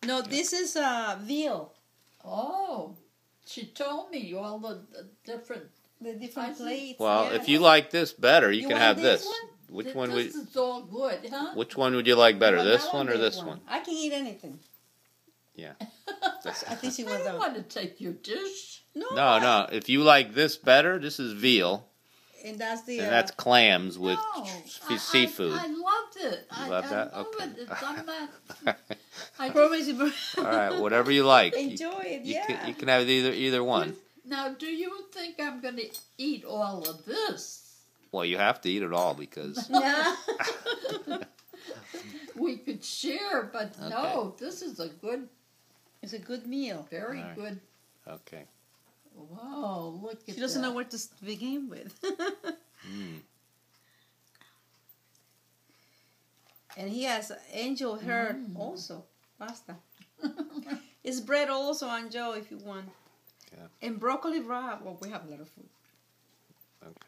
No, this is veal. Oh, she told me all the different. The different plates. Well, yeah. if you like this better, you can want have this this. one? Which one would? This is all good, huh? Which one would you like better, You want this that one or big this one? I can eat anything. Yeah. I think she I wants that don't one. want to take your dish. No. If you like this better, this is veal, And that's the. and that's clams with No, seafood. I loved it. You love that? I love Okay. it. It's on that. I promise you. All right, whatever you like. Enjoy it, yeah. You can have either one. Now, do you think I'm going to eat all of this? Well, you have to eat it all because. Yeah. We could share, but no, this is a good, It's a good meal. very All right. good. Okay. Wow, look at that. She doesn't know where to begin with. And he has angel hair also. Pasta. It's bread also on Joe if you want. Yeah. And broccoli wrap. Well, we have a lot of food. Okay.